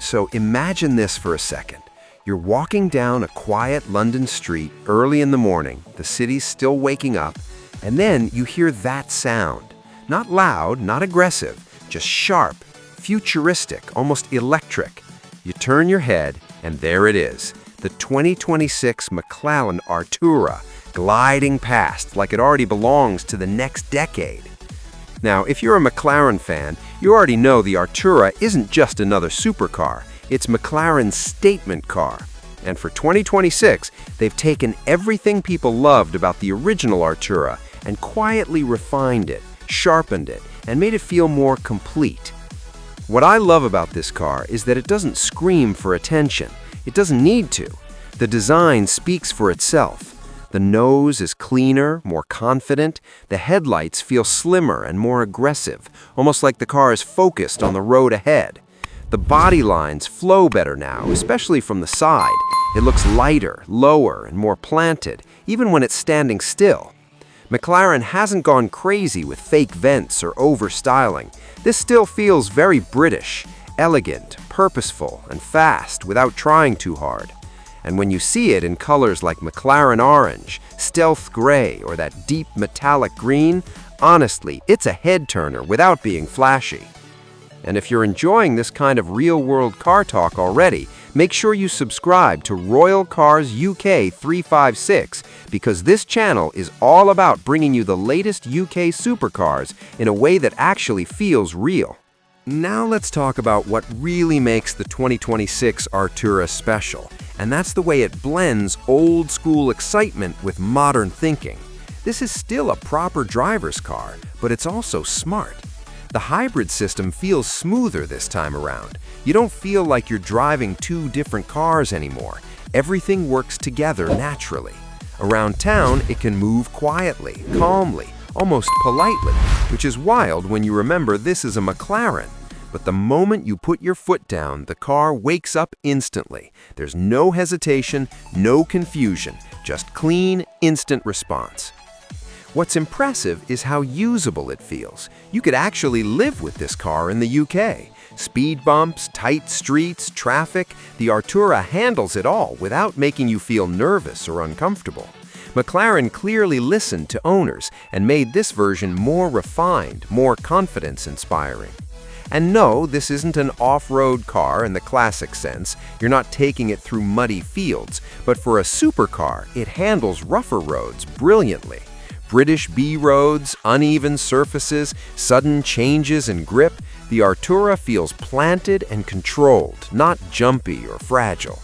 So imagine this for a second. You're walking down a quiet London street early in the morning, the city's still waking up, and then you hear that sound. Not loud, not aggressive, just sharp, futuristic, almost electric. You turn your head, and there it is, the 2026 McLaren Artura, gliding past like it already belongs to the next decade. Now, if you're a McLaren fan, you already know the Artura isn't just another supercar. It's McLaren's statement car. And for 2026, they've taken everything people loved about the original Artura and quietly refined it, sharpened it, and made it feel more complete. What I love about this car is that it doesn't scream for attention. It doesn't need to. The design speaks for itself. The nose is cleaner, more confident. The headlights feel slimmer and more aggressive, almost like the car is focused on the road ahead. The body lines flow better now, especially from the side. It looks lighter, lower, and more planted, even when it's standing still. McLaren hasn't gone crazy with fake vents or over-styling. This still feels very British, elegant, purposeful, and fast without trying too hard. And when you see it in colors like McLaren orange, stealth gray, or that deep metallic green, honestly, it's a head-turner without being flashy. And if you're enjoying this kind of real-world car talk already, make sure you subscribe to Royal Cars UK 356 because this channel is all about bringing you the latest UK supercars in a way that actually feels real. Now let's talk about what really makes the 2026 Artura special, and that's the way it blends old-school excitement with modern thinking. This is still a proper driver's car, but it's also smart. The hybrid system feels smoother this time around. You don't feel like you're driving two different cars anymore. Everything works together naturally. Around town, it can move quietly, calmly, almost politely, which is wild when you remember this is a McLaren. But the moment you put your foot down, the car wakes up instantly. There's no hesitation, no confusion, just clean, instant response. What's impressive is how usable it feels. You could actually live with this car in the UK. Speed bumps, tight streets, traffic, the Artura handles it all without making you feel nervous or uncomfortable. McLaren clearly listened to owners and made this version more refined, more confidence-inspiring. And no, this isn't an off-road car in the classic sense. You're not taking it through muddy fields, but for a supercar, it handles rougher roads brilliantly. British B roads, uneven surfaces, sudden changes in grip, the Artura feels planted and controlled, not jumpy or fragile.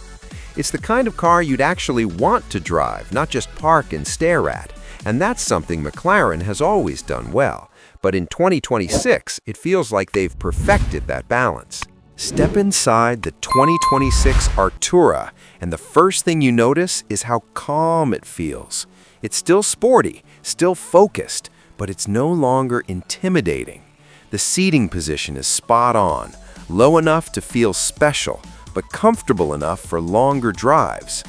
It's the kind of car you'd actually want to drive, not just park and stare at. And that's something McLaren has always done well. But in 2026, it feels like they've perfected that balance. Step inside the 2026 Artura, and the first thing you notice is how calm it feels. It's still sporty, still focused, but it's no longer intimidating. The seating position is spot on, low enough to feel special, but comfortable enough for longer drives.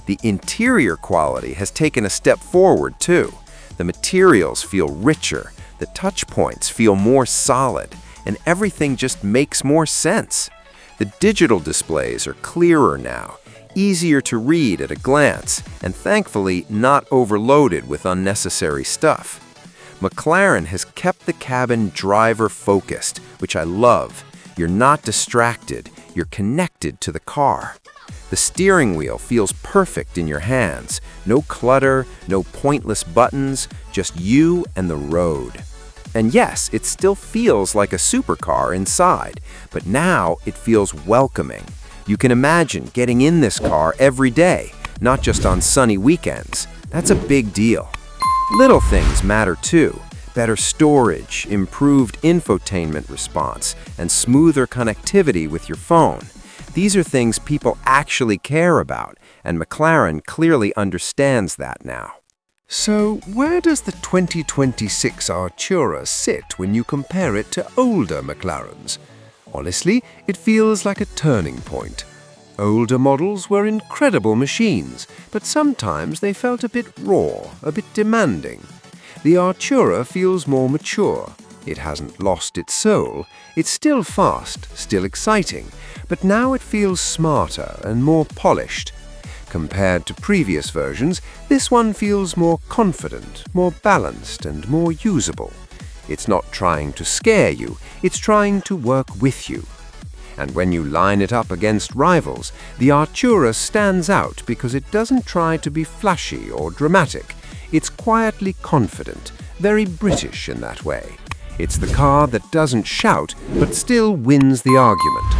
The interior quality has taken a step forward too. The materials feel richer, the touch points feel more solid, and everything just makes more sense. The digital displays are clearer now, easier to read at a glance, and thankfully not overloaded with unnecessary stuff. McLaren has kept the cabin driver-focused, which I love. You're not distracted, you're connected to the car. The steering wheel feels perfect in your hands. No clutter, no pointless buttons, just you and the road. And yes, it still feels like a supercar inside, but now it feels welcoming. You can imagine getting in this car every day, not just on sunny weekends. That's a big deal. Little things matter too. Better storage, improved infotainment response, and smoother connectivity with your phone. These are things people actually care about, and McLaren clearly understands that now. So, where does the 2026 Artura sit when you compare it to older McLarens? Honestly, it feels like a turning point. Older models were incredible machines, but sometimes they felt a bit raw, a bit demanding. The Artura feels more mature, It hasn't lost its soul. It's still fast, still exciting, but now it feels smarter and more polished. Compared to previous versions, this one feels more confident, more balanced, and more usable. It's not trying to scare you, it's trying to work with you. And when you line it up against rivals, the Artura stands out because it doesn't try to be flashy or dramatic. It's quietly confident, very British in that way. It's the car that doesn't shout, but still wins the argument.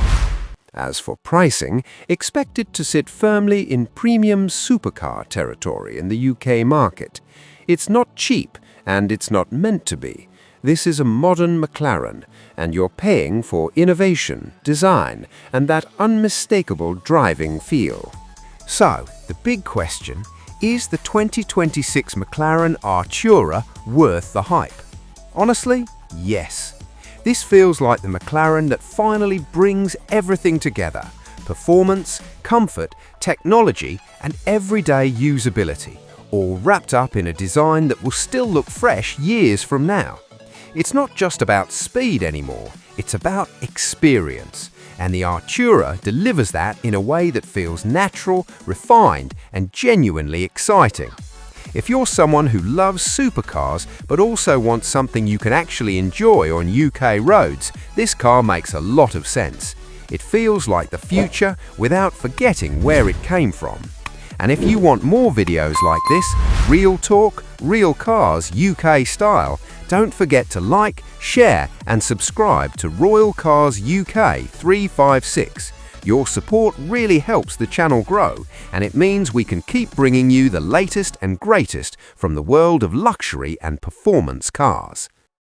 As for pricing, expect it to sit firmly in premium supercar territory in the UK market. It's not cheap, and it's not meant to be. This is a modern McLaren, and you're paying for innovation, design, and that unmistakable driving feel. So, the big question, is the 2026 McLaren Artura worth the hype? Honestly, yes. This feels like the McLaren that finally brings everything together: performance, comfort, technology, and everyday usability, all wrapped up in a design that will still look fresh years from now. It's not just about speed anymore, it's about experience, and the Artura delivers that in a way that feels natural, refined, and genuinely exciting. If you're someone who loves supercars but also wants something you can actually enjoy on UK roads, this car makes a lot of sense. It feels like the future without forgetting where it came from. And if you want more videos like this, real talk, real cars, UK style, don't forget to like, share, and subscribe to Royal Cars UK 356. Your support really helps the channel grow, and it means we can keep bringing you the latest and greatest from the world of luxury and performance cars.